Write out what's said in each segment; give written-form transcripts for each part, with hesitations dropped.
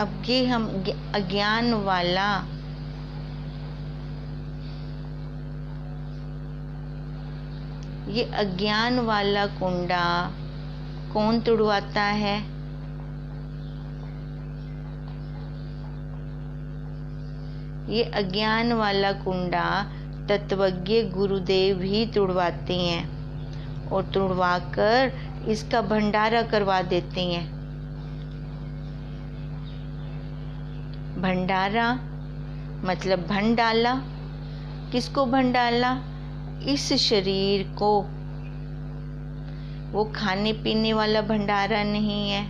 अब ये हम अज्ञान वाला कुंडा कौन तुड़वाता है? ये अज्ञान वाला कुंडा तत्वज्ञ गुरुदेव ही तुड़वाते हैं और तुड़वाकर इसका भंडारा करवा देते हैं। भंडारा मतलब भंडाला। किसको भंडाला? इस शरीर को। वो खाने पीने वाला भंडारा नहीं है,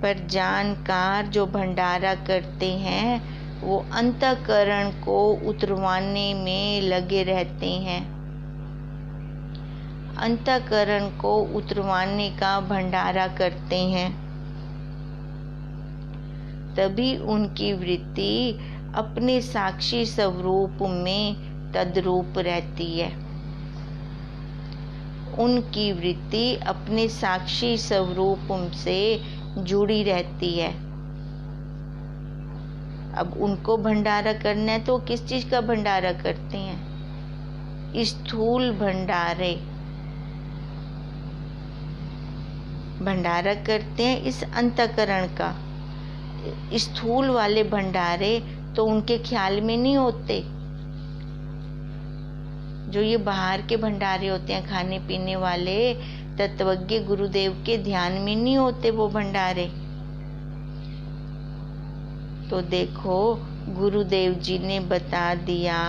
पर जानकार जो भंडारा करते हैं वो अंतःकरण को उतरवाने में लगे रहते हैं। अंतःकरण को उतरवाने का भंडारा करते हैं, तभी उनकी वृत्ति अपने साक्षी स्वरूप में तद्रूप रहती है। उनकी वृत्ति अपने साक्षी स्वरूप से जुड़ी रहती है। अब उनको भंडारा करना है तो किस चीज का भंडारा करते हैं? स्थूल भंडारे भंडारा करते हैं इस अंतःकरण का। स्थूल वाले भंडारे तो उनके ख्याल में नहीं होते। जो ये बाहर के भंडारे होते हैं खाने पीने वाले, तत्वज्ञ गुरुदेव के ध्यान में नहीं होते वो भंडारे। तो देखो गुरुदेव जी ने बता दिया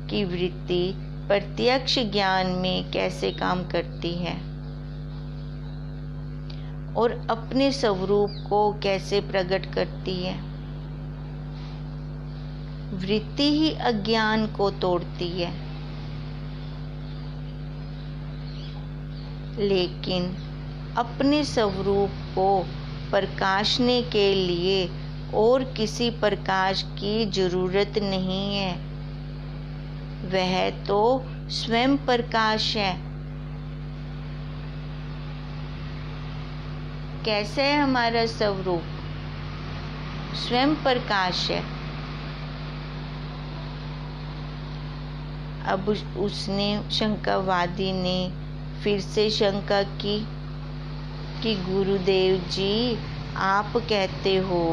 कि वृत्ति प्रत्यक्ष ज्ञान में कैसे काम करती है और अपने स्वरूप को कैसे प्रकट करती है। वृत्ति ही अज्ञान को तोड़ती है, लेकिन अपने स्वरूप को प्रकाशने के लिए और किसी प्रकाश की जरूरत नहीं है। वह तो स्वयं प्रकाश है। कैसे है हमारा स्वरूप? स्वयं प्रकाश है। अब उसने शंकावादी ने फिर से शंका की कि गुरुदेव जी, आप कहते हो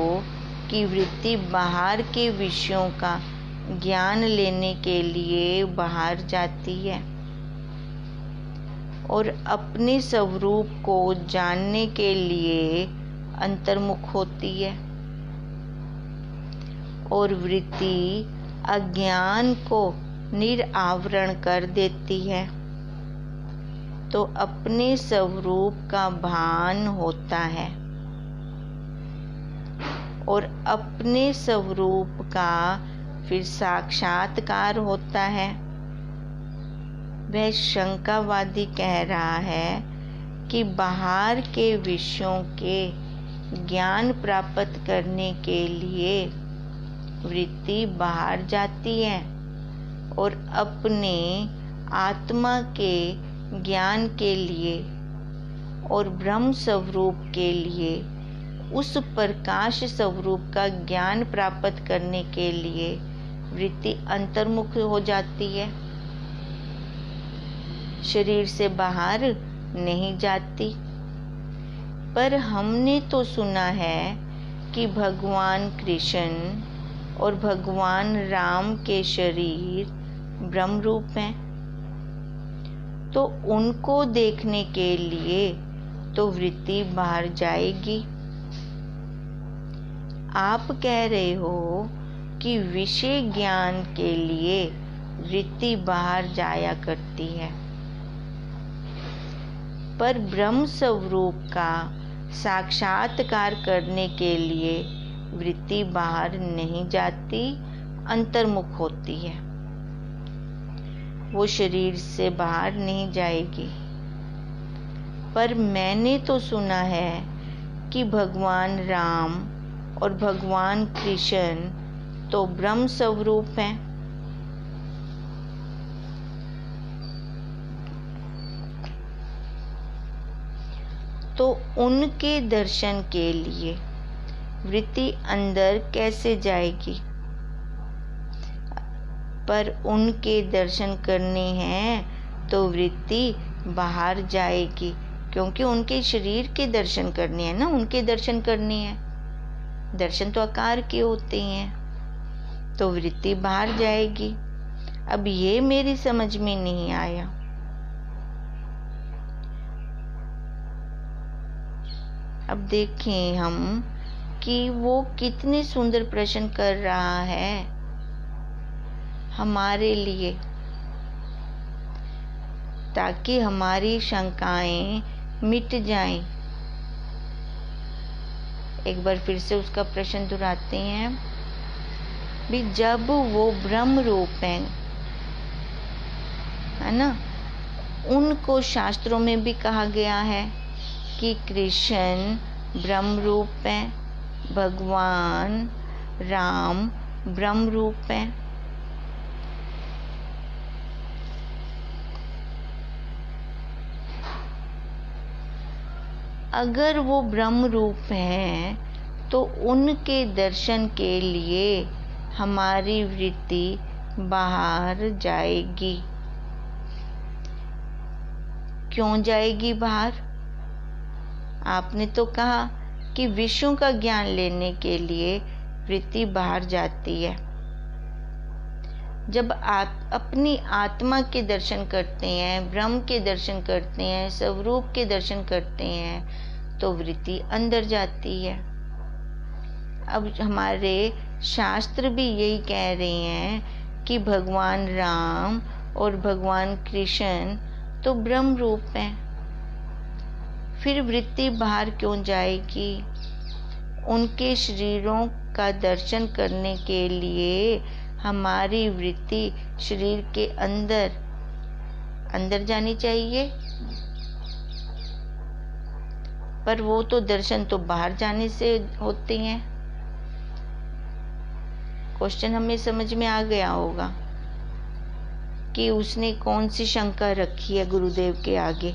कि वृत्ति बाहर के विषयों का ज्ञान लेने के लिए बाहर जाती है और अपने स्वरूप को जानने के लिए अंतर्मुख होती है, और वृत्ति अज्ञान को निरावरण कर देती है तो अपने स्वरूप का भान होता है और अपने स्वरूप का फिर साक्षात्कार होता है। वह शंकावादी कह रहा है कि बाहर के विषयों के ज्ञान प्राप्त करने के लिए वृत्ति बाहर जाती है और अपने आत्मा के ज्ञान के लिए और ब्रह्म स्वरूप के लिए, उस प्रकाश स्वरूप का ज्ञान प्राप्त करने के लिए वृत्ति अंतर्मुख हो जाती है, शरीर से बाहर नहीं जाती। पर हमने तो सुना है कि भगवान कृष्ण और भगवान राम के शरीर ब्रह्म रूप हैं, तो उनको देखने के लिए तो वृत्ति बाहर जाएगी। आप कह रहे हो कि विषय ज्ञान के लिए वृत्ति बाहर जाया करती है, पर ब्रह्म स्वरूप का साक्षात्कार करने के लिए वृत्ति बाहर नहीं जाती, अंतर्मुख होती है। वो शरीर से बाहर नहीं जाएगी। पर मैंने तो सुना है कि भगवान राम और भगवान कृष्ण तो ब्रह्म स्वरूप हैं। तो उनके दर्शन के लिए वृत्ति अंदर कैसे जाएगी? पर उनके दर्शन करने हैं तो वृत्ति बाहर जाएगी, क्योंकि उनके शरीर के दर्शन करने हैं ना, उनके दर्शन करने हैं। दर्शन तो आकार के होते हैं, तो वृत्ति बाहर जाएगी। अब ये मेरी समझ में नहीं आया। अब देखें हम कि वो कितने सुंदर प्रश्न कर रहा है हमारे लिए, ताकि हमारी शंकाएं मिट जाएं। एक बार फिर से उसका प्रश्न दोहराते हैं भी, जब वो ब्रह्म रूप है ना, उनको शास्त्रों में भी कहा गया है कि कृष्ण ब्रह्म रूप है, भगवान राम ब्रह्म रूप है। अगर वो ब्रह्म रूप हैं तो उनके दर्शन के लिए हमारी वृत्ति बाहर जाएगी। क्यों जाएगी बाहर? आपने तो कहा कि विषयों का ज्ञान लेने के लिए वृत्ति बाहर जाती है। जब आप अपनी आत्मा के दर्शन करते हैं, ब्रह्म के दर्शन करते हैं, स्वरूप के दर्शन करते हैं, तो वृत्ति अंदर जाती है। अब हमारे शास्त्र भी यही कह रहे हैं कि भगवान राम और भगवान कृष्ण तो ब्रह्म रूप हैं। फिर वृत्ति बाहर क्यों जाएगी? उनके शरीरों का दर्शन करने के लिए हमारी वृत्ति शरीर के अंदर जानी चाहिए, पर वो तो दर्शन तो बाहर जाने से होते हैं। क्वेश्चन हमें समझ में आ गया होगा कि उसने कौन सी शंका रखी है गुरुदेव के आगे,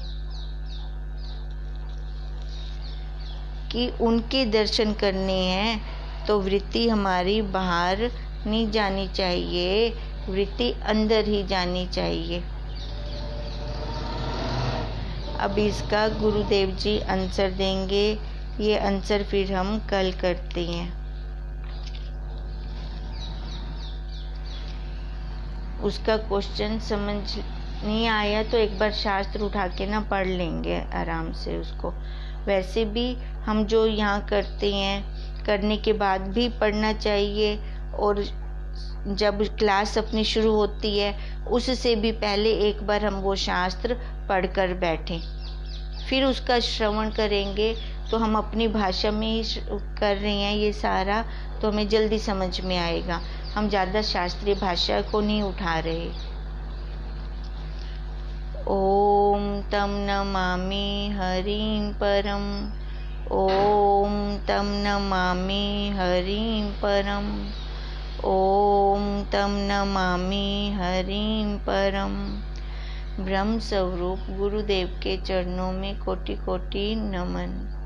कि उनके दर्शन करने हैं तो वृत्ति हमारी बाहर नहीं जानी चाहिए, वृत्ति अंदर ही जानी चाहिए। अब इसका गुरुदेव जी आंसर देंगे, ये आंसर फिर हम कल करते हैं। उसका क्वेश्चन समझ नहीं आया तो एक बार शास्त्र उठा के ना पढ़ लेंगे आराम से उसको। वैसे भी हम जो यहाँ करते हैं, करने के बाद भी पढ़ना चाहिए, और जब क्लास अपनी शुरू होती है उससे भी पहले एक बार हम वो शास्त्र पढ़कर बैठें, फिर उसका श्रवण करेंगे तो हम अपनी भाषा में ही कर रहे हैं ये सारा, तो हमें जल्दी समझ में आएगा। हम ज़्यादा शास्त्रीय भाषा को नहीं उठा रहे। ओम तम नमामि हरिं परम, ओम तम नमामि हरिं परम, ओम तम नमामि हरिं परम। ब्रह्म स्वरूप गुरुदेव के चरणों में कोटि कोटि नमन।